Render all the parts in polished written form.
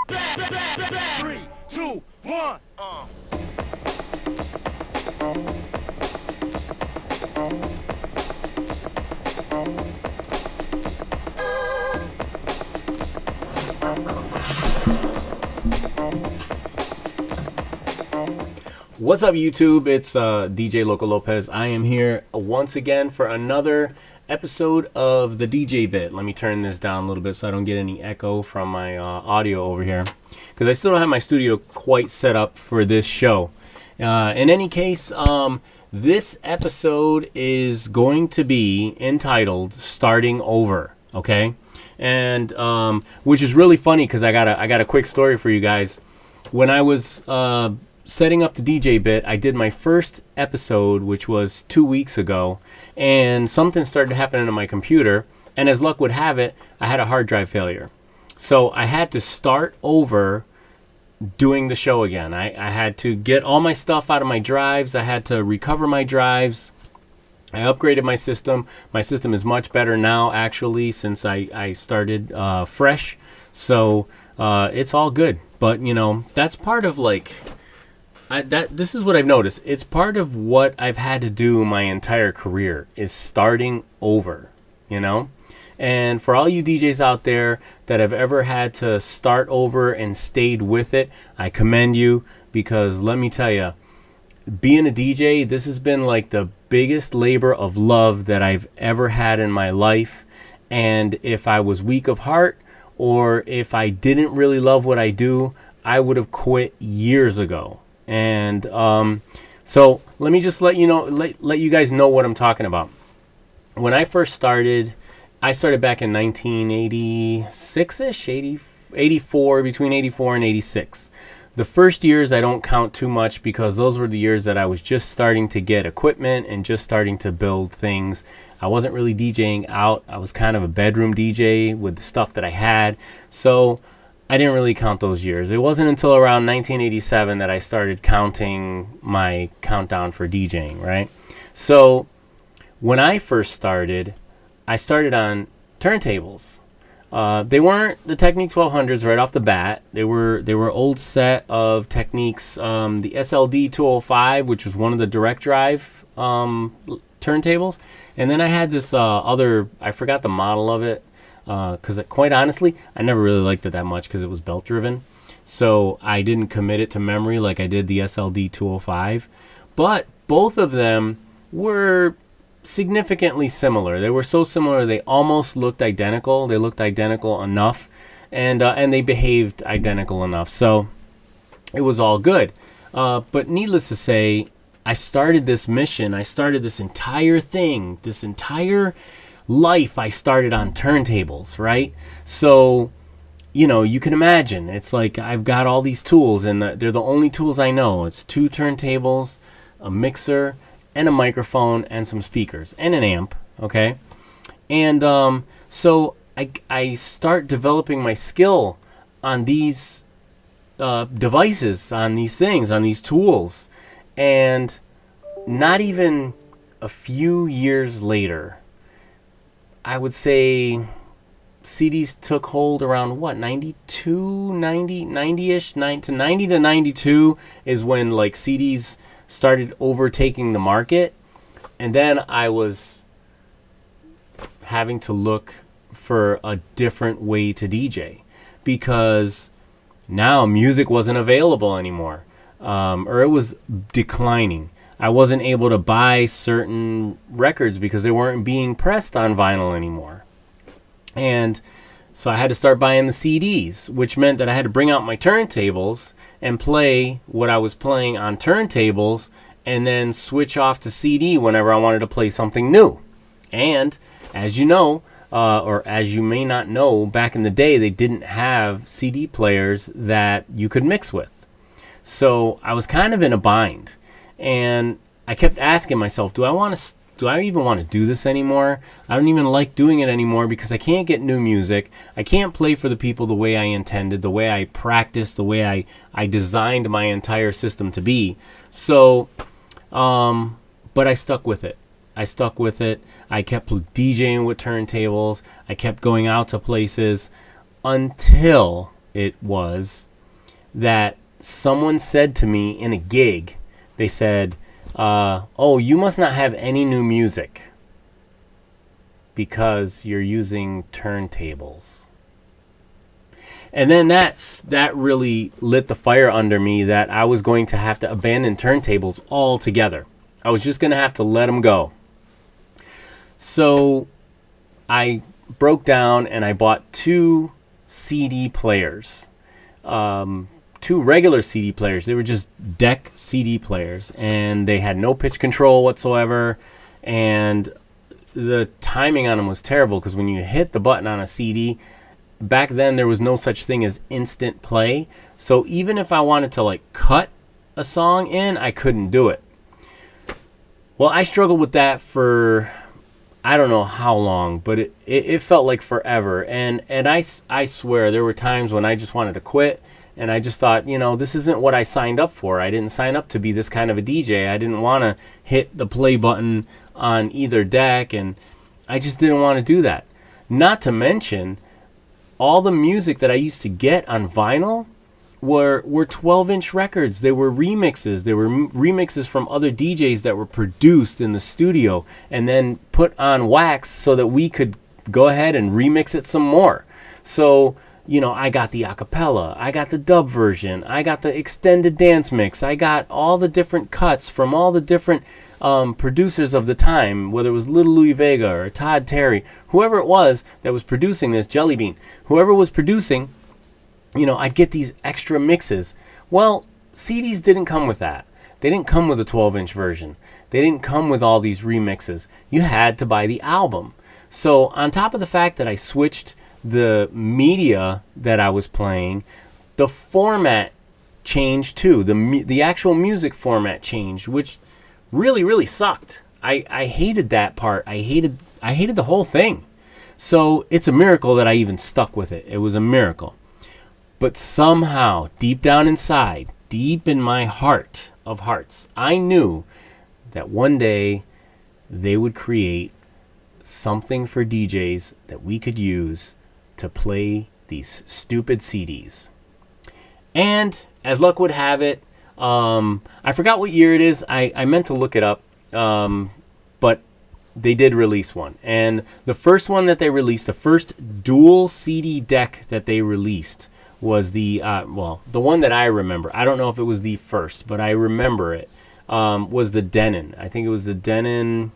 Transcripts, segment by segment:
3, 2, 1. What's up, YouTube? It's DJ Loco Lopez. I am here once again for another episode of the DJ bit. Let me turn this down a little bit so I don't get any echo from my audio over here, because I still don't have my studio quite set up for this show. In any case, this episode is going to be entitled "Starting Over." Okay, and which is really funny because I got a quick story for you guys. When I was setting up the DJ bit, I did my first episode, which was 2 weeks ago, and something started happening on my computer, and as luck would have it, I had a hard drive failure. So I had to start over doing the show again. I had to get all my stuff out of my drives. I had to recover my drives. I upgraded my system. My system is much better now, actually, since I started fresh. So it's all good. But, you know, that's part of, like... this is what I've noticed. It's part of what I've had to do my entire career, is starting over, you know? And for all you DJs out there that have ever had to start over and stayed with it, I commend you, because let me tell you, being a DJ, this has been like the biggest labor of love that I've ever had in my life. And if I was weak of heart, or if I didn't really love what I do, I would have quit years ago. And so let me just let you guys know what I'm talking about. When I first started, I started back in 1986-ish, 84, between 84 and 86. The first years I don't count too much, because those were the years that I was just starting to get equipment and just starting to build things. I wasn't really DJing out. I was kind of a bedroom DJ with the stuff that I had. So I didn't really count those years. It wasn't until around 1987 that I started counting my countdown for DJing, right? So when I first started, I started on turntables. They weren't the Technics 1200s right off the bat. They were old set of Technics, the SLD 205, which was one of the direct drive turntables. And then I had this other, I forgot the model of it. Because quite honestly, I never really liked it that much because it was belt driven. So I didn't commit it to memory like I did the SLD 205. But both of them were significantly similar. They were so similar they almost looked identical. They looked identical enough, and they behaved identical enough. So it was all good. But needless to say, I started this mission. I started this entire thing, this entire life I started on turntables, right? So, you know, you can imagine, it's like I've got all these tools, and they're the only tools I know. It's 2 turntables, a mixer, and a microphone, and some speakers, and an amp, okay? And so I start developing my skill on these devices, on these things, on these tools, and not even a few years later, I would say CDs took hold around, what, 92, 90, 90-ish, 90 to 92 is when, like, CDs started overtaking the market. And then I was having to look for a different way to DJ, because now music wasn't available anymore, or it was declining. I wasn't able to buy certain records because they weren't being pressed on vinyl anymore. And so I had to start buying the CDs, which meant that I had to bring out my turntables and play what I was playing on turntables, and then switch off to CD whenever I wanted to play something new. And as you know, or as you may not know, back in the day, they didn't have CD players that you could mix with. So I was kind of in a bind. And I kept asking myself, do I even want to do this anymore? I don't even like doing it anymore because I can't get new music. I can't play for the people the way I intended, the way I practiced, the way I designed my entire system to be. So, but I stuck with it. I kept DJing with turntables. I kept going out to places until it was that someone said to me in a gig, they said, oh, you must not have any new music because you're using turntables. And then that really lit the fire under me that I was going to have to abandon turntables altogether. I was just going to have to let them go. So I broke down and I bought 2 CD players, 2 regular CD players. They were just deck CD players, and they had no pitch control whatsoever, and the timing on them was terrible because when you hit the button on a CD, back then there was no such thing as instant play. So even if I wanted to like cut a song in, I couldn't do it. Well, I struggled with that for I don't know how long, but it felt like forever. And I swear there were times when I just wanted to quit, and I just thought, this isn't what I signed up for. I didn't sign up to be this kind of a DJ. I didn't want to hit the play button on either deck, and I just didn't want to do that. Not to mention, all the music that I used to get on vinyl were 12-inch records. They were remixes. They were remixes from other DJs that were produced in the studio and then put on wax so that we could go ahead and remix it some more. So, I got the acapella, I got the dub version, I got the extended dance mix, I got all the different cuts from all the different producers of the time, whether it was Little Louie Vega or Todd Terry, whoever it was that was producing this, Jelly Bean, whoever was producing, I'd get these extra mixes. Well, CDs didn't come with that. They didn't come with a 12-inch version. They didn't come with all these remixes. You had to buy the album. So on top of the fact that I switched the media that I was playing, the format changed too. The actual music format changed, which really, really sucked. I hated that part. I hated the whole thing. So it's a miracle that I even stuck with it. It was a miracle. But somehow, deep down inside, deep in my heart of hearts, I knew that one day they would create something for DJs that we could use to play these stupid CDs. And as luck would have it, I forgot what year it is. I meant to look it up, but they did release one. And the first one that they released, the first dual CD deck that they released, was the one that I remember. I don't know if it was the first, but I remember it. Was the Denon. I think it was the Denon.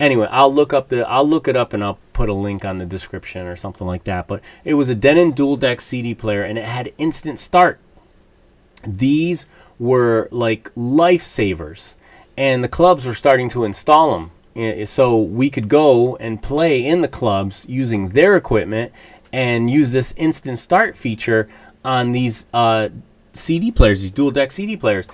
Anyway, I'll look it up and I'll put a link on the description or something like that. But it was a Denon dual deck CD player, and it had instant start. These were like lifesavers, and the clubs were starting to install them, so we could go and play in the clubs using their equipment and use this instant start feature on these CD players, these dual deck CD players.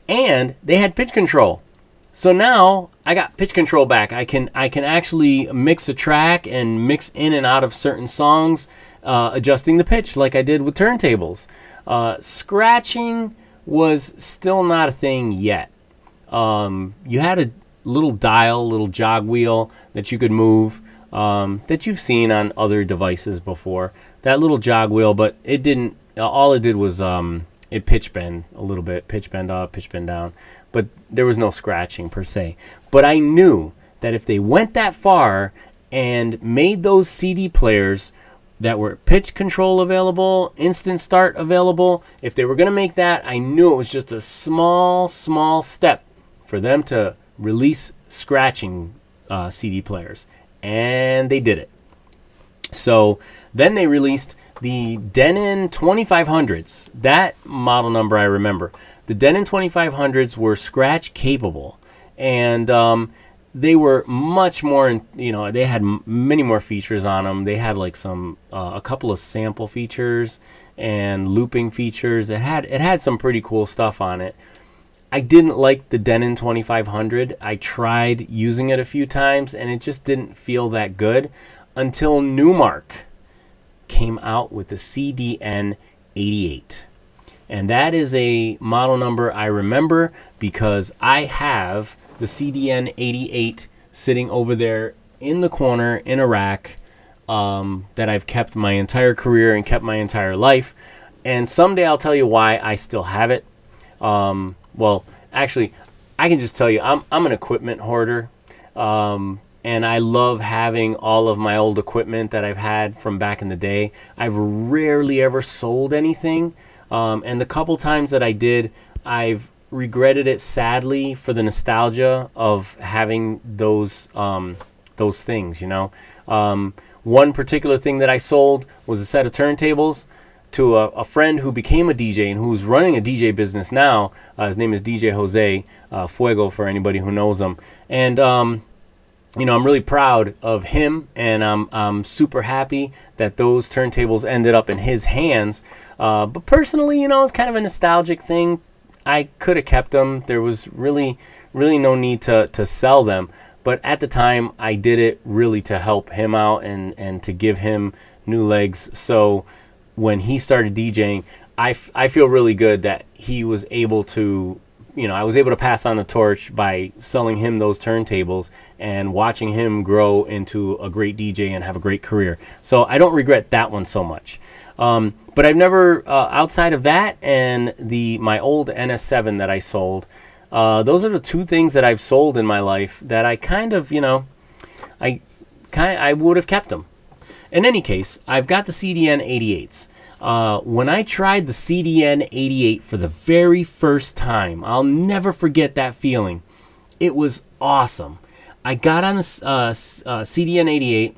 And they had pitch control. So now I got pitch control back. I can actually mix a track and mix in and out of certain songs, adjusting the pitch like I did with turntables. Scratching was still not a thing yet. You had a little dial, little jog wheel that you could move, that you've seen on other devices before. That little jog wheel, but it didn't. All it did was it pitch bend a little bit, pitch bend up, pitch bend down, but there was no scratching per se. But I knew that if they went that far and made those CD players that were pitch control available, instant start available, if they were going to make that, I knew it was just a small step for them to release scratching CD players. And they did it. So then they released the Denon 2500s. That model number I remember. The Denon 2500s were scratch capable, and they were much more. They had many more features on them. They had like a couple of sample features and looping features. It had some pretty cool stuff on it. I didn't like the Denon 2500. I tried using it a few times, and it just didn't feel that good until Numark came out with the CDN88. And that is a model number I remember because I have the CDN88 sitting over there in the corner in a rack that I've kept my entire career and kept my entire life. And someday I'll tell you why I still have it. Well, actually, I can just tell you, I'm an equipment hoarder. And I love having all of my old equipment that I've had from back in the day. I've rarely ever sold anything. And the couple times that I did, I've regretted it sadly for the nostalgia of having those things, you know. One particular thing that I sold was a set of turntables to a friend who became a DJ and who's running a DJ business now. His name is DJ Jose Fuego, for anybody who knows him. And you know, I'm really proud of him, and I'm super happy that those turntables ended up in his hands. But personally, you know, it's kind of a nostalgic thing. I could have kept them. There was really no need to sell them. But at the time, I did it really to help him out and to give him new legs. So when he started DJing, I feel really good that he was able to, you know, I was able to pass on the torch by selling him those turntables and watching him grow into a great DJ and have a great career. So I don't regret that one so much. But I've never, outside of that and my old NS7 that I sold, those are the two things that I've sold in my life that I kind of, you know, I would have kept them. In any case, I've got the CDN88s. When I tried the CDN88 for the very first time, I'll never forget that feeling. It was awesome. I got on the CDN88.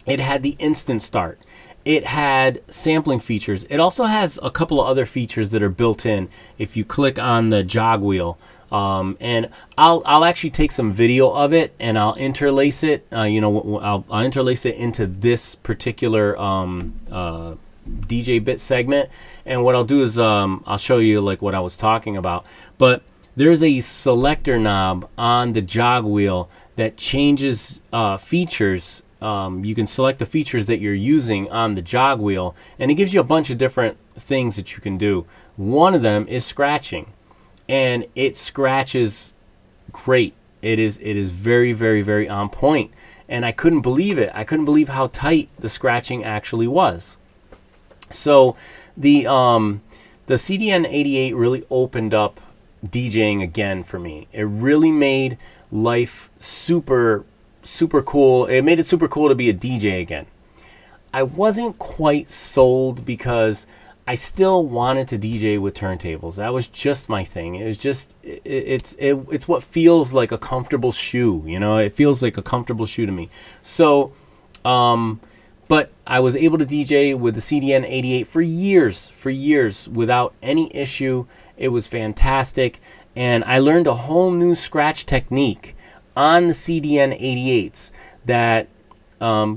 It had the instant start. It had sampling features. It also has a couple of other features that are built in if you click on the jog wheel. And I'll actually take some video of it and I'll interlace it. I'll interlace it into this particular DJ bit segment. And what I'll do is I'll show you like what I was talking about. But there's a selector knob on the jog wheel that changes features. You can select the features that you're using on the jog wheel, and it gives you a bunch of different things that you can do. One of them is scratching, and it scratches great. It is very, very, very on point, and I couldn't believe it. I couldn't believe how tight the scratching actually was. So the CDN88 really opened up DJing again for me. It really made life super cool. It made it super cool to be a DJ again. I wasn't quite sold because I still wanted to DJ with turntables. That was just my thing. It was just it's what feels like a comfortable shoe, you know? It feels like a comfortable shoe to me. So but I was able to DJ with the CDN88 for years without any issue. It was fantastic, and I learned a whole new scratch technique on the CDN88s that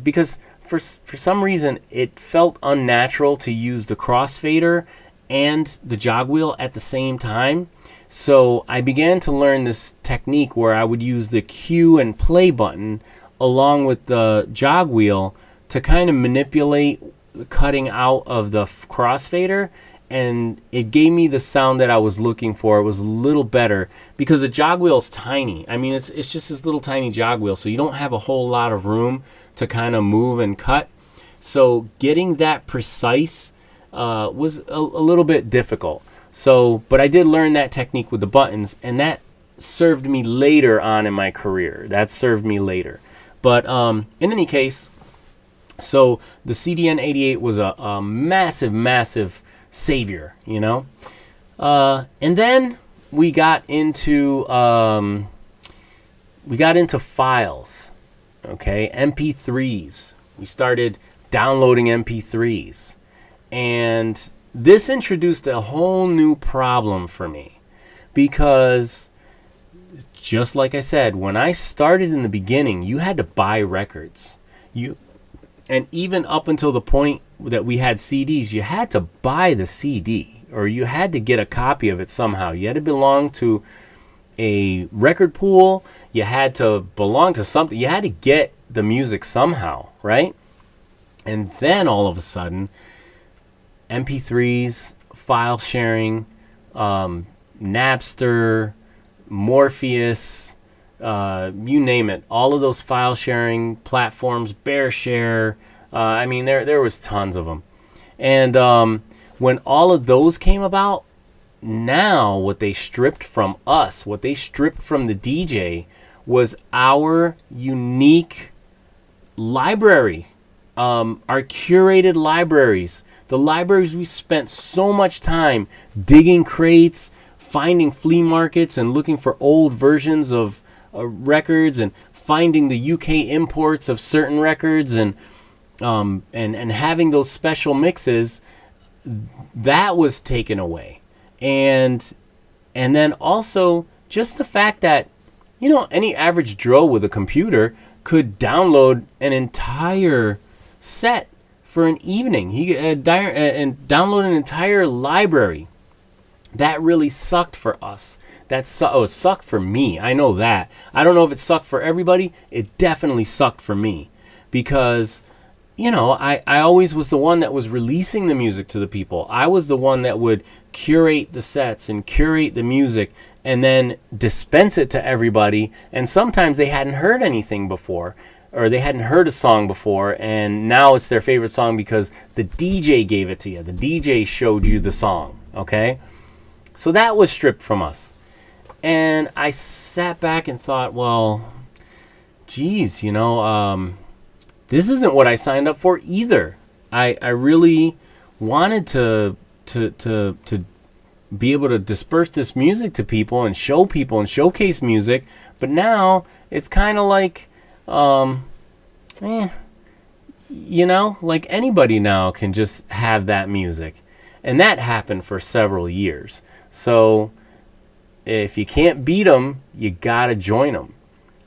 because for some reason it felt unnatural to use the crossfader and the jog wheel at the same time. So I began to learn this technique where I would use the cue and play button along with the jog wheel to kind of manipulate the cutting out of the crossfader, and it gave me the sound that I was looking for. It was a little better because the jog wheel is tiny. I mean, it's just this little tiny jog wheel, so you don't have a whole lot of room to kind of move and cut. So getting that precise was a little bit difficult. So, but I did learn that technique with the buttons, and that served me later on in my career. That served me later. But in any case, so the CDN88 was a massive savior, you know. And then we got into files, okay, MP3s. We started downloading MP3s, and this introduced a whole new problem for me because, just like I said, when I started in the beginning, you had to buy records. And even up until the point that we had CDs, you had to buy the CD, or you had to get a copy of it somehow. You had to belong to a record pool. You had to belong to something. You had to get the music somehow, right? And then all of a sudden, MP3s, file sharing, Napster, Morpheus, you name it. All of those file sharing platforms, BearShare. I mean, there was tons of them. And when all of those came about, now what they stripped from us, what they stripped from the DJ, was our unique library, our curated libraries, the libraries we spent so much time digging crates, finding flea markets and looking for old versions of records, and finding the UK imports of certain records, and having those special mixes. That was taken away. And then also just the fact that, any average Joe with a computer could download an entire set for an evening. He could download an entire library. That really sucked for us. It sucked for me. I know that. I don't know if it sucked for everybody. It definitely sucked for me, because I always was the one that was releasing the music to the people. I was the one that would curate the sets and curate the music and then dispense it to everybody. And sometimes they hadn't heard anything before, or they hadn't heard a song before, and now it's their favorite song because the DJ gave it to you. The DJ showed you the song, okay? So that was stripped from us. And I sat back and thought, well, geez, this isn't what I signed up for either. I really wanted to be able to disperse this music to people and show people and showcase music, but now it's kind of like, like anybody now can just have that music. And that happened for several years. So if you can't beat them, you gotta join them.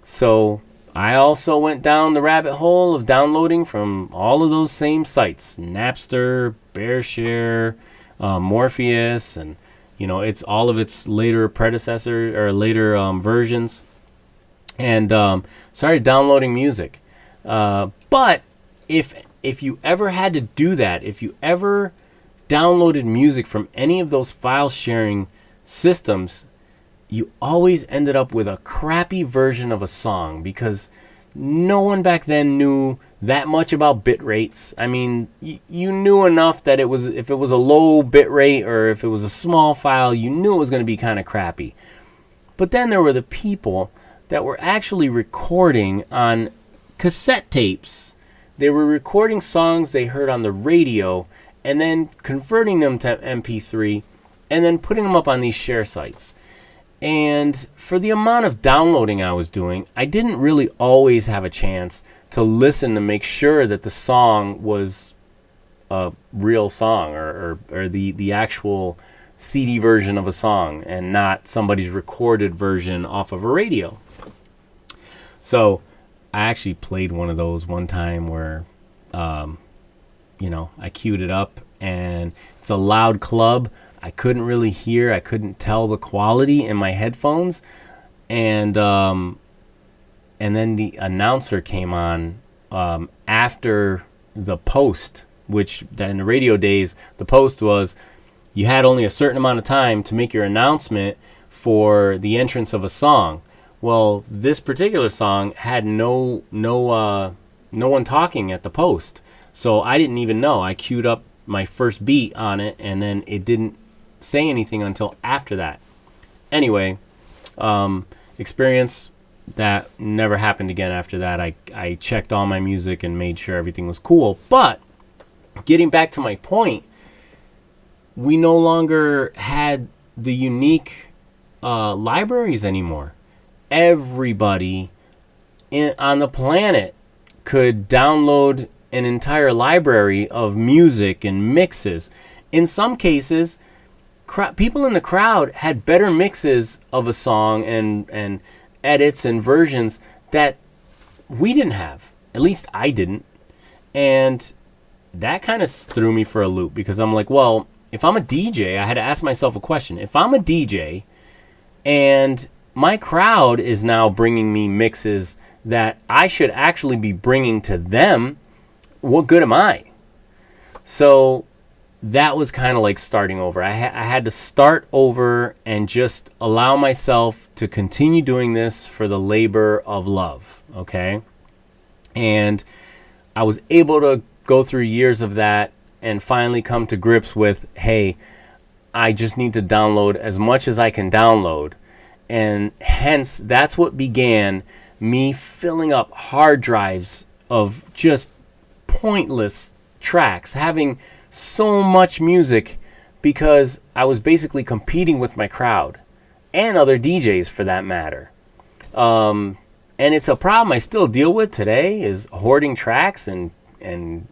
So I also went down the rabbit hole of downloading from all of those same sites: Napster, BearShare, Morpheus, and it's all of its later predecessor or later versions, and started downloading music. But if you ever had to do that, if you ever downloaded music from any of those file sharing systems, you always ended up with a crappy version of a song, because no one back then knew that much about bit rates. I mean, you knew enough that if it was a low bit rate or if it was a small file, you knew it was going to be kind of crappy. But then there were the people that were actually recording on cassette tapes. They were recording songs they heard on the radio and then converting them to MP3 and then putting them up on these share sites. And for the amount of downloading I was doing, I didn't really always have a chance to listen to make sure that the song was a real song, or the actual CD version of a song, and not somebody's recorded version off of a radio. So I actually played one of those one time where I queued it up, and it's a loud club. I couldn't really hear. I couldn't tell the quality in my headphones, and then the announcer came on after the post, which in the radio days, the post was you had only a certain amount of time to make your announcement for the entrance of a song. Well, this particular song had no one talking at the post, so I didn't even know. I queued up my first beat on it, and then it didn't say anything until after that. Anyway, experience that never happened again after that. I checked all my music and made sure everything was cool. But getting back to my point, we no longer had the unique libraries anymore. Everybody on the planet could download an entire library of music and mixes. In some cases, people in the crowd had better mixes of a song and edits and versions that we didn't have. At least I didn't. And that kind of threw me for a loop, because I'm like, well, if I'm a DJ, I had to ask myself a question. If I'm a DJ and my crowd is now bringing me mixes that I should actually be bringing to them, what good am I? So that was kind of like starting over. I had to start over and just allow myself to continue doing this for the labor of love, okay? And I was able to go through years of that and finally come to grips with, hey, I just need to download as much as I can download. And hence, that's what began me filling up hard drives of just pointless tracks, having so much music, because I was basically competing with my crowd and other DJs for that matter. And it's a problem I still deal with today, is hoarding tracks and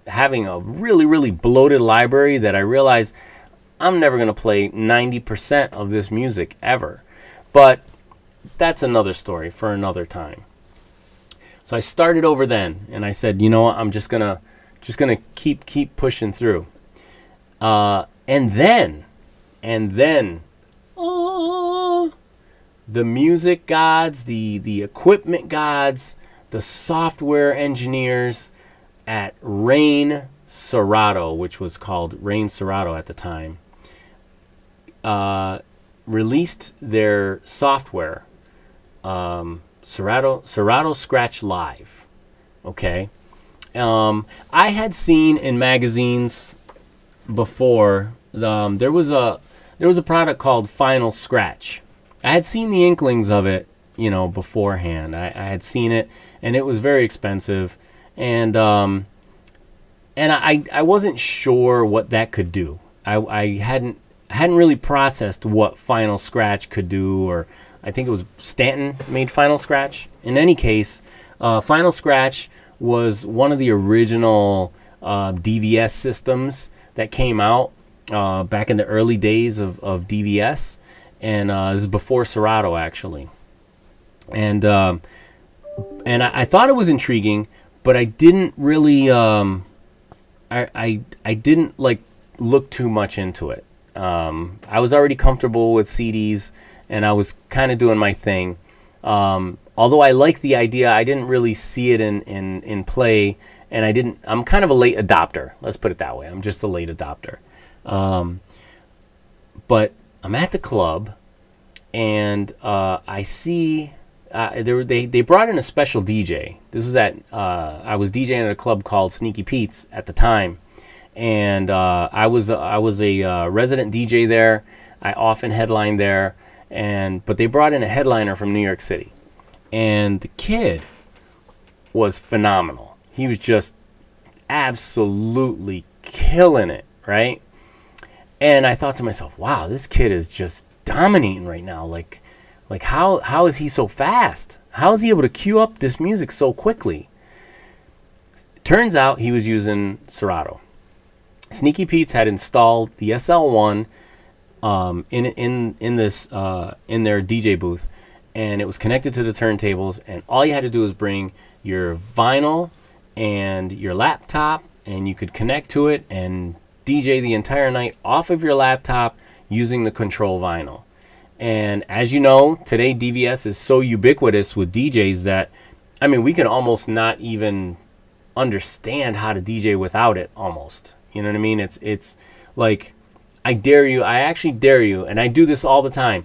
having a really, really bloated library that I realize I'm never going to play 90% of this music ever. But that's another story for another time. So I started over then, and I said, you know what, I'm just gonna keep pushing through. And then, the music gods, the equipment gods, the software engineers at Serato, which was called Serato at the time, released their software, Serato Scratch Live. Okay. I had seen in magazines before, there was a product called Final Scratch. I had seen the inklings of it, beforehand. I had seen it, and it was very expensive, and I wasn't sure what that could do. I hadn't really processed what Final Scratch could do, or I think it was Stanton made Final Scratch. In any case, Final Scratch was one of the original DVS systems that came out back in the early days of DVS, and this is before Serato actually. And I thought it was intriguing, but I didn't really I didn't like look too much into it. I was already comfortable with CDs, and I was kind of doing my thing. Although I like the idea, I didn't really see it in play, and I'm kind of a late adopter. Let's put it that way. I'm just a late adopter. But I'm at the club, and I see they brought in a special DJ. This was I was DJing at a club called Sneaky Pete's at the time, and I was a resident DJ there. I often headlined there, but they brought in a headliner from New York City, and the kid was phenomenal. He was just absolutely killing it, right? And I thought to myself, wow, this kid is just dominating right now. Like how is he so fast? How is he able to cue up this music so quickly? Turns out he was using Serato. Sneaky Pete's had installed the SL1 in their DJ booth, and it was connected to the turntables, and all you had to do was bring your vinyl and your laptop, and you could connect to it and DJ the entire night off of your laptop using the control vinyl. And as you know, today DVS is so ubiquitous with DJs that, I mean, we can almost not even understand how to DJ without it almost. You know what I mean? It's like, I actually dare you, and I do this all the time.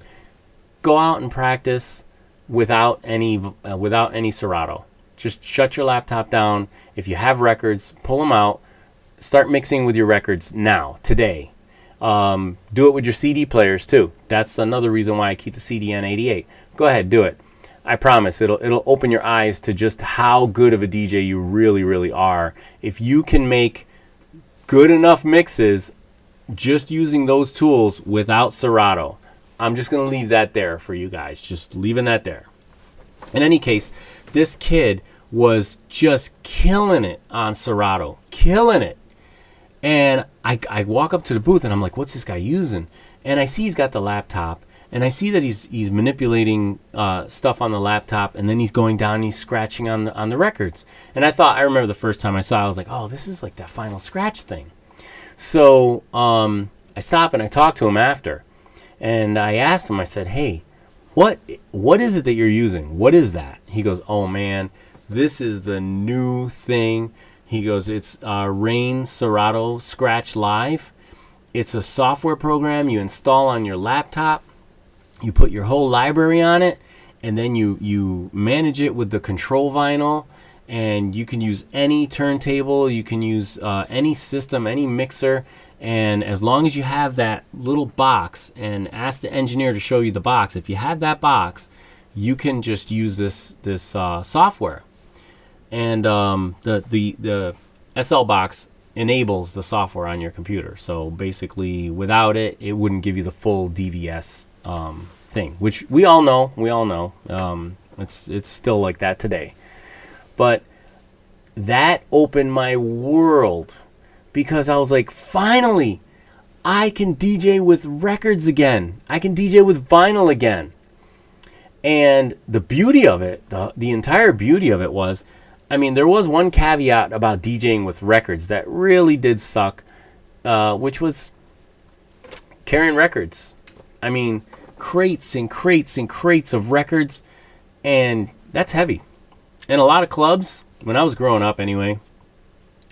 Go out and practice without any Serato. Just shut your laptop down. If you have records, pull them out. Start mixing with your records now, today. Do it with your CD players too. That's another reason why I keep the CDN88. Go ahead, do it. I promise it'll open your eyes to just how good of a DJ you really, really are. If you can make good enough mixes just using those tools without Serato. I'm just going to leave that there for you guys. Just leaving that there. In any case, this kid was just killing it on Serato. Killing it. And I walk up to the booth and I'm like, what's this guy using? And I see he's got the laptop, and I see that he's manipulating stuff on the laptop, and then he's going down and he's scratching on the records. And I remember the first time I saw it, I was like, oh, this is like that Final Scratch thing. So I stop and I talk to him after, and I asked him, I said, hey, what is it that you're using? What is that? He goes, oh man, this is the new thing. He goes, it's Serato Scratch Live, It's a software program you install on your laptop. You put your whole library on it, and then you manage it with the control vinyl. And you can use any turntable, you can use any system, any mixer, and as long as you have that little box, and ask the engineer to show you the box, if you have that box, you can just use this software. And the SL box enables the software on your computer. So basically, without it, it wouldn't give you the full DVS thing, which we all know. It's still like that today. But that opened my world, because I was like, finally, I can DJ with records again. I can DJ with vinyl again. And the beauty of it, the entire beauty of it was, I mean, there was one caveat about DJing with records that really did suck, which was carrying records. I mean, crates and crates and crates of records, and that's heavy. And a lot of clubs, when I was growing up anyway,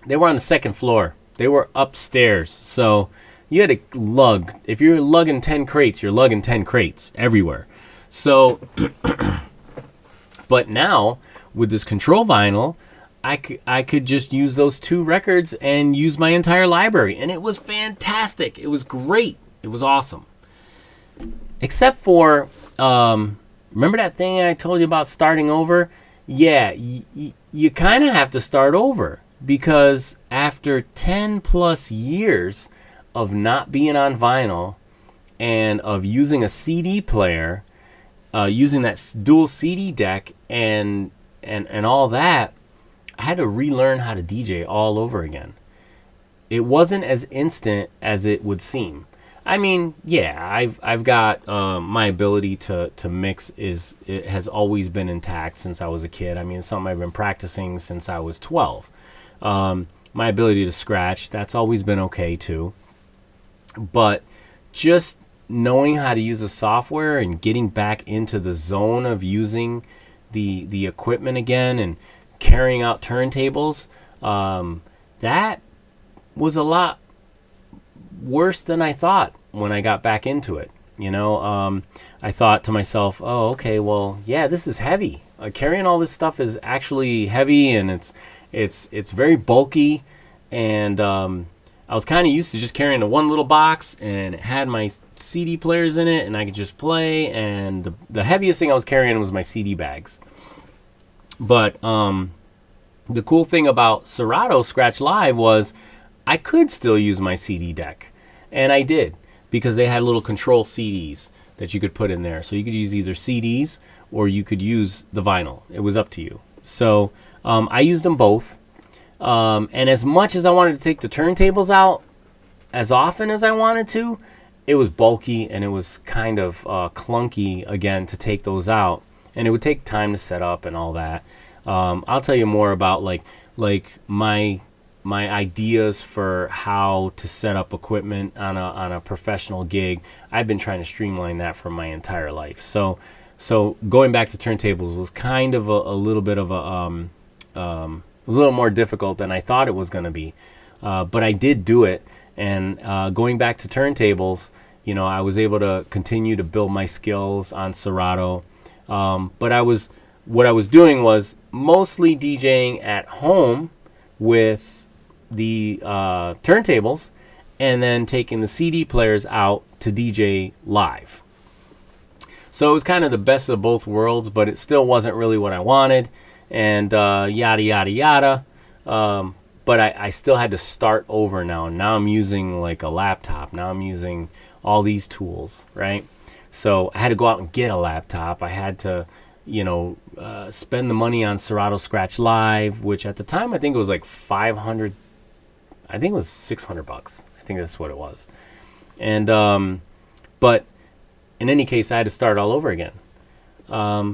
they were on the second floor. They were upstairs. So you had to lug. If you're lugging 10 crates, you're lugging 10 crates everywhere. So, but now with this control vinyl, I could just use those 2 records and use my entire library. And it was fantastic. It was great. It was awesome. Except for, remember that thing I told you about starting over? Yeah, you kind of have to start over, because after 10 plus years of not being on vinyl and of using a CD player, using that dual CD deck and all that, I had to relearn how to DJ all over again. It wasn't as instant as it would seem. I mean, yeah, I've got my ability to mix it has always been intact since I was a kid. I mean, it's something I've been practicing since I was 12. My ability to scratch, that's always been okay too. But just knowing how to use the software and getting back into the zone of using the equipment again and carrying out turntables, that was a lot worse than I thought when I got back into it. You know, I thought to myself, oh, okay, well, yeah, this is heavy. Carrying all this stuff is actually heavy, and it's very bulky. And I was kind of used to just carrying the one little box, and it had my CD players in it, and I could just play. And the heaviest thing I was carrying was my CD bags. But the cool thing about Serato Scratch Live was I could still use my CD deck, and I did, because they had little control CDs that you could put in there. So you could use either CDs or you could use the vinyl. It was up to you. So I used them both. And as much as I wanted to take the turntables out, as often as I wanted to, it was bulky and it was kind of clunky again to take those out. And it would take time to set up and all that. I'll tell you more about like my ideas for how to set up equipment on a professional gig. I've been trying to streamline that for my entire life. So going back to turntables was kind of a little bit of it was a little more difficult than I thought it was going to be. But I did do it. And going back to turntables, you know, I was able to continue to build my skills on Serato. But what I was doing was mostly DJing at home with the turntables, and then taking the CD players out to DJ live. So it was kind of the best of both worlds, but it still wasn't really what I wanted, and yada yada yada. But I still had to start over now. And now I'm using like a laptop. Now I'm using all these tools, right? So I had to go out and get a laptop. I had to, you know, spend the money on Serato Scratch Live, which at the time I think it was like 500. I think it was $600. I think that's what it was. And but in any case, I had to start all over again.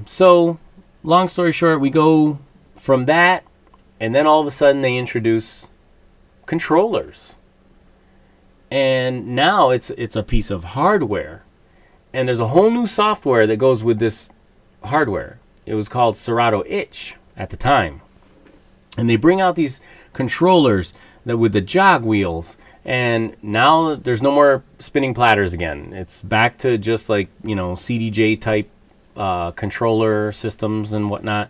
So long story short, we go from that, and then all of a sudden they introduce controllers. And now it's a piece of hardware. And there's a whole new software that goes with this hardware. It was called Serato Itch at the time. And they bring out these controllers with the jog wheels, and now there's no more spinning platters again. It's back to just like, CDJ type controller systems and whatnot.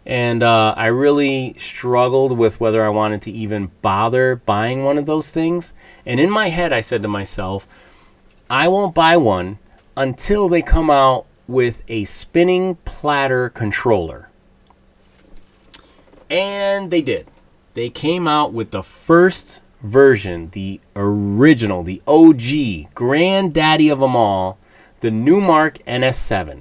And I really struggled with whether I wanted to even bother buying one of those things. And in my head, I said to myself, I won't buy one until they come out with a spinning platter controller. And they did. They came out with the first version, the original, the OG, granddaddy of them all, the Numark NS7.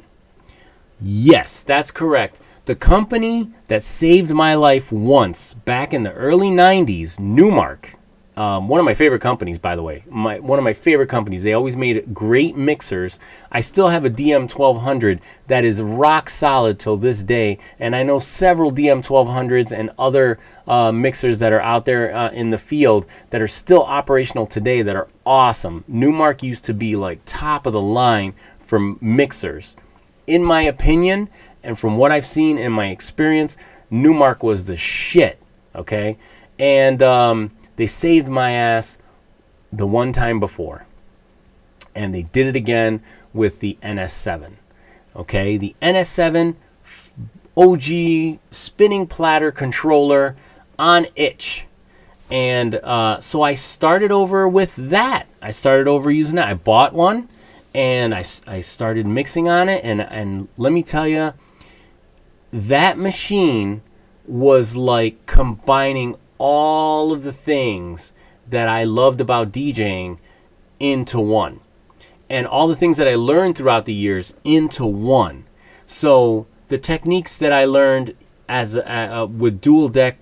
Yes, that's correct. The company that saved my life once back in the early 90s, Numark, one of my favorite companies, by the way, one of my favorite companies. They always made great mixers. I still have a DM1200 that is rock solid till this day, and I know several DM1200s and other mixers that are out there in the field that are still operational today that are awesome. Numark used to be like top of the line for mixers. In my opinion, and from what I've seen in my experience, Numark was the shit, okay? And they saved my ass the one time before. And they did it again with the NS7, okay? The NS7 OG spinning platter controller on itch. And so I started over with that. I started over using that. I bought one, and I started mixing on it. And let me tell you, that machine was like combining all of the things that I loved about DJing into one, and all the things that I learned throughout the years into one. So the techniques that I learned as with dual deck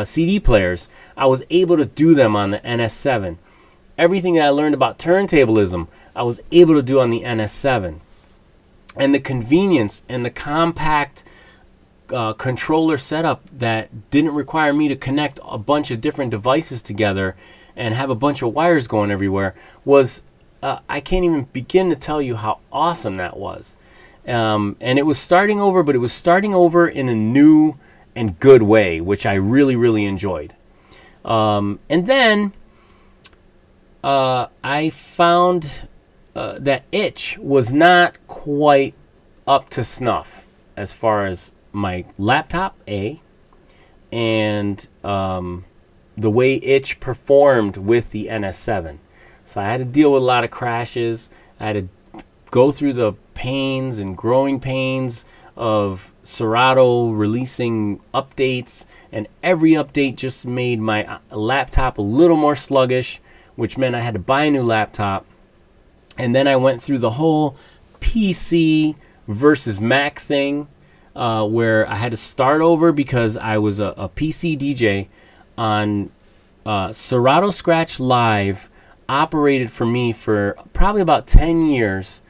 CD players, I was able to do them on the NS7. Everything that I learned about turntablism, I was able to do on the NS7. And the convenience and the compact controller setup that didn't require me to connect a bunch of different devices together and have a bunch of wires going everywhere was, I can't even begin to tell you how awesome that was. And it was starting over, but it was starting over in a new and good way, which I really, really enjoyed. And then I found that itch was not quite up to snuff as far as my laptop, and the way itch performed with the NS7. So I had to deal with a lot of crashes. I had to go through the pains and growing pains of Serato releasing updates, and every update just made my laptop a little more sluggish, which meant I had to buy a new laptop. And then I went through the whole PC versus Mac thing, where I had to start over because I was a PC DJ on Serato Scratch Live, operated for me for probably about 10 years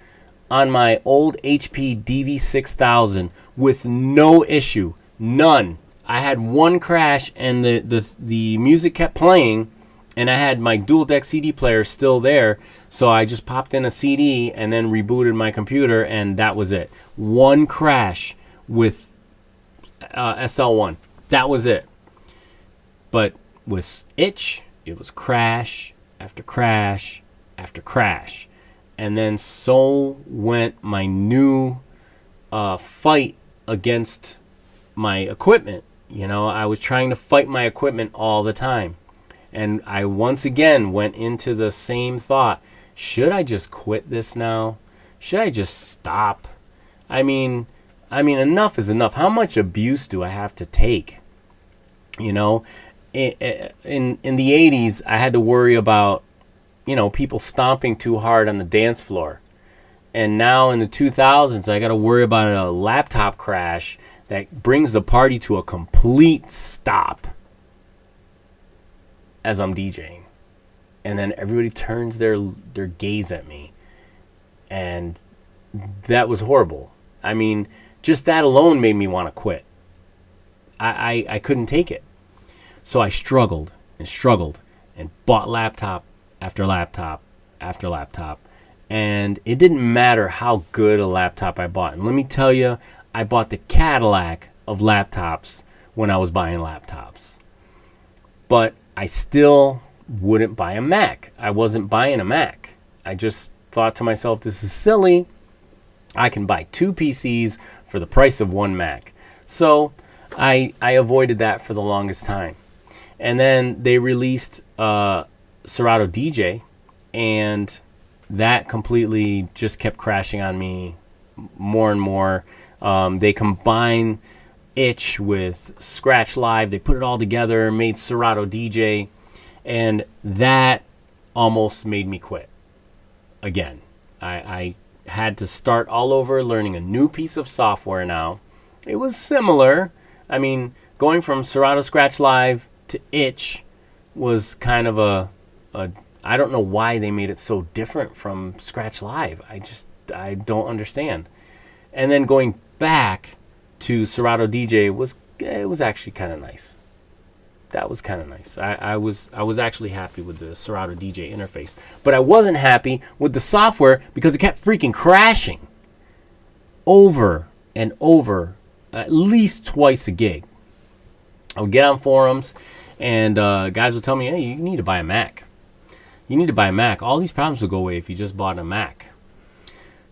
on my old HP DV6000 with no issue, none. I had one crash and the music kept playing, and I had my dual deck CD player still there, so I just popped in a CD and then rebooted my computer, and that was it. One crash with SL1. That was it. But with itch, it was crash after crash after crash. And then so went my new fight against my equipment. I was trying to fight my equipment all the time. And I once again went into the same thought. Should I just quit this now? Should I just stop? I mean, enough is enough. How much abuse do I have to take? In the 80s, I had to worry about, people stomping too hard on the dance floor. And now in the 2000s, I got to worry about a laptop crash that brings the party to a complete stop as I'm DJing. And then everybody turns their gaze at me. And that was horrible. I mean, just that alone made me want to quit. I couldn't take it. So I struggled and bought laptop after laptop after laptop. And it didn't matter how good a laptop I bought. And let me tell you, I bought the Cadillac of laptops when I was buying laptops. But I still wouldn't buy a Mac. I wasn't buying a Mac. I just thought to myself, this is silly. I can buy 2 PCs for the price of 1 Mac. So I avoided that for the longest time. And then they released Serato DJ, and that completely just kept crashing on me more and more. They combine Itch with Scratch Live. They put it all together, made Serato DJ, and that almost made me quit again. I had to start all over, learning a new piece of software now. It was similar. I mean, going from Serato Scratch Live to Itch was kind of a I don't know why they made it so different from Scratch Live. I don't understand. And then going back to Serato DJ was actually kind of nice. That was kind of nice. I was actually happy with the Serato DJ interface, but I wasn't happy with the software because it kept freaking crashing over and over, at least twice a gig. I would get on forums, and guys would tell me, "Hey, you need to buy a Mac. You need to buy a Mac. All these problems would go away if you just bought a Mac."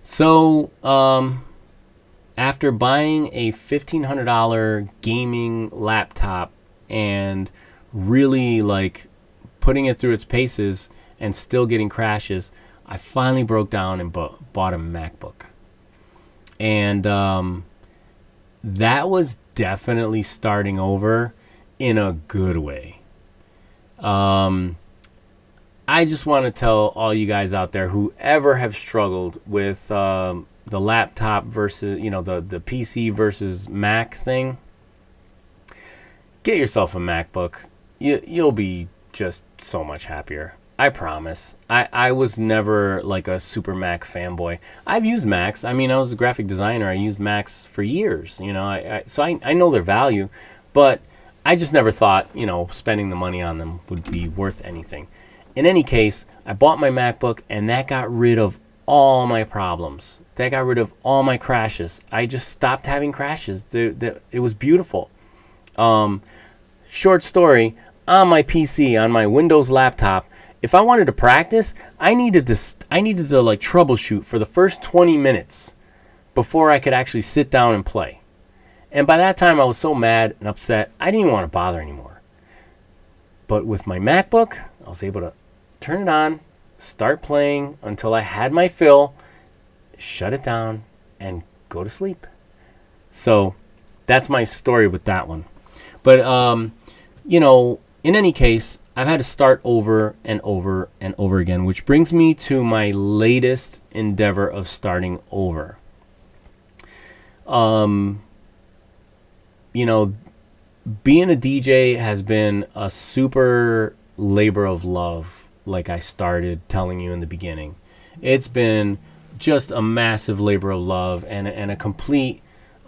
So after buying a $1,500 gaming laptop and really like putting it through its paces and still getting crashes, I finally broke down and bought a MacBook. And that was definitely starting over in a good way. I just want to tell all you guys out there who ever have struggled with the laptop versus, the PC versus Mac thing, get yourself a MacBook. You'll be just so much happier. I promise. I was never like a super Mac fanboy. I've used Macs. I mean, I was a graphic designer. I used Macs for years, so I know their value, but I just never thought, spending the money on them would be worth anything. In any case, I bought my MacBook, and that got rid of all my problems. That got rid of all my crashes. I just stopped having crashes. It was beautiful. Short story, on my PC, on my Windows laptop, if I wanted to practice, I needed to like troubleshoot for the first 20 minutes before I could actually sit down and play. And by that time, I was so mad and upset, I didn't even want to bother anymore. But with my MacBook, I was able to turn it on, start playing until I had my fill, shut it down, and go to sleep. So that's my story with that one. But, in any case, I've had to start over and over and over again, which brings me to my latest endeavor of starting over. Being a DJ has been a super labor of love, like I started telling you in the beginning. It's been just a massive labor of love and a complete,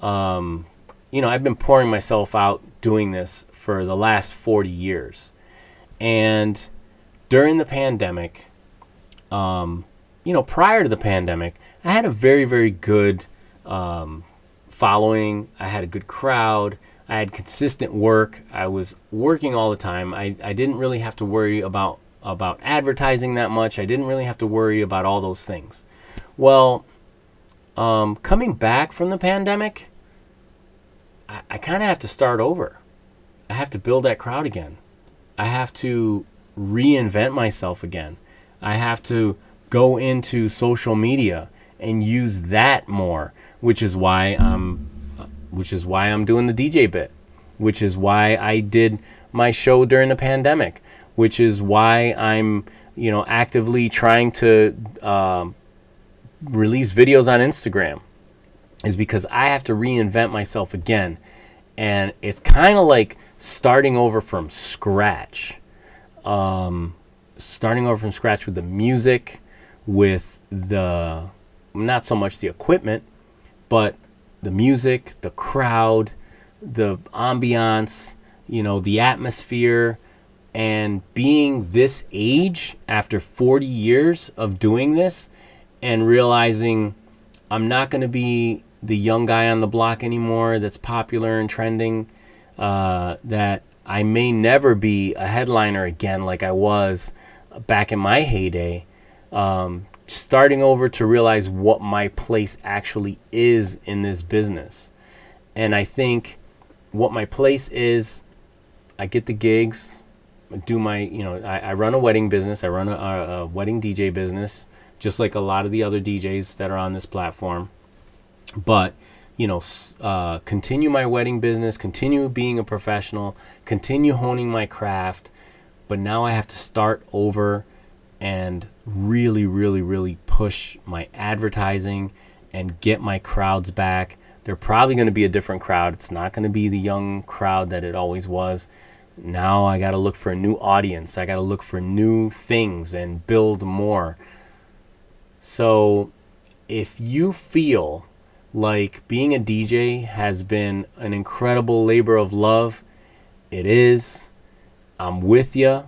I've been pouring myself out doing this for the last 40 years. And during the pandemic, prior to the pandemic, I had a very, very good following. I had a good crowd. I had consistent work. I was working all the time. I didn't really have to worry about advertising that much. I didn't really have to worry about all those things. Well, coming back from the pandemic, I kind of have to start over. I have to build that crowd again. I have to reinvent myself again. I have to go into social media and use that more, which is why I'm doing the DJ bit, which is why I did my show during the pandemic, which is why I'm, actively trying to release videos on Instagram, is because I have to reinvent myself again. And it's kind of like starting over from scratch. Starting over from scratch with the music, with not so much the equipment, but the music, the crowd, the ambiance, the atmosphere, and being this age after 40 years of doing this and realizing I'm not going to be the young guy on the block anymore that's popular and trending, that I may never be a headliner again like I was back in my heyday. Starting over to realize what my place actually is in this business. And I think what my place is, I get the gigs, do my, I run a wedding business. I run a wedding DJ business, just like a lot of the other DJs that are on this platform. But, continue my wedding business, continue being a professional, continue honing my craft. But now I have to start over and really, really, really push my advertising and get my crowds back. They're probably going to be a different crowd. It's not going to be the young crowd that it always was. Now I got to look for a new audience. I got to look for new things and build more. So if you feel like being a DJ has been an incredible labor of love, it is. I'm with you.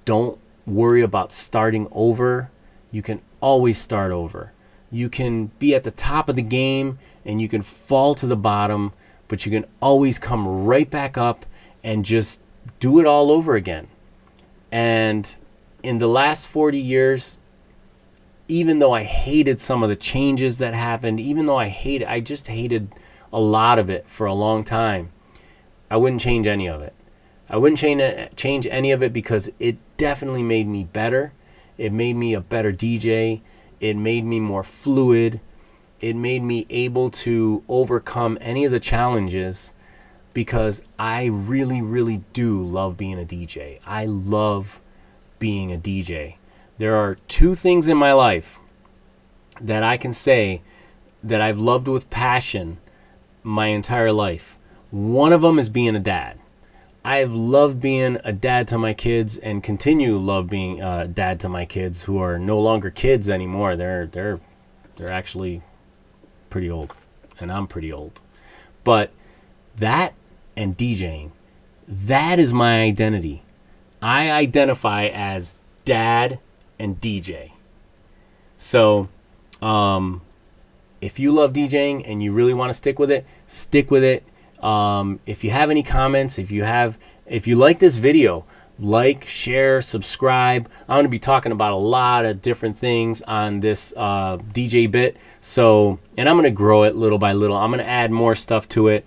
Don't worry about starting over. You can always start over. You can be at the top of the game and you can fall to the bottom, but you can always come right back up and just do it all over again. And in the last 40 years, even though I hated some of the changes that happened, even though I just hated a lot of it for a long time, I wouldn't change any of it. I wouldn't change any of it because it definitely made me better. It made me a better DJ. It made me more fluid. It made me able to overcome any of the challenges because I really, really do love being a DJ. I love being a DJ. There are two things in my life that I can say that I've loved with passion my entire life. One of them is being a dad. I've loved being a dad to my kids and continue to love being a dad to my kids who are no longer kids anymore. They're actually pretty old, and I'm pretty old. But that and DJing, that is my identity. I identify as dad and DJ. So, if you love DJing and you really want to stick with it, stick with it. If you have any comments, if you like this video, like, share, subscribe. I'm going to be talking about a lot of different things on this DJ bit. So, and I'm going to grow it little by little. I'm going to add more stuff to it,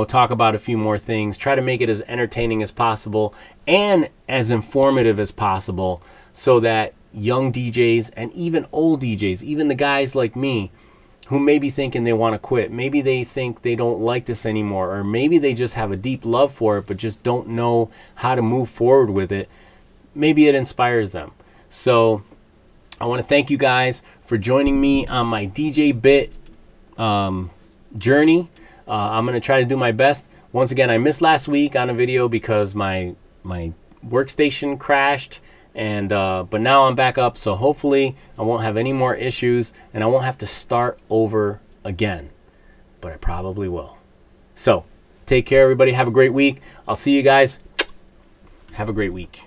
talk about a few more things, try to make it as entertaining as possible and as informative as possible so that young DJs and even old DJs, even the guys like me, who may be thinking they want to quit. Maybe they think they don't like this anymore, or maybe they just have a deep love for it but just don't know how to move forward with it. Maybe it inspires them. So I want to thank you guys for joining me on my DJ bit journey. I'm going to try to do my best. Once again, I missed last week on a video because my workstation crashed. And but now I'm back up, so hopefully I won't have any more issues and I won't have to start over again, but I probably will. So take care, everybody. Have a great week. I'll see you guys. Have a great week.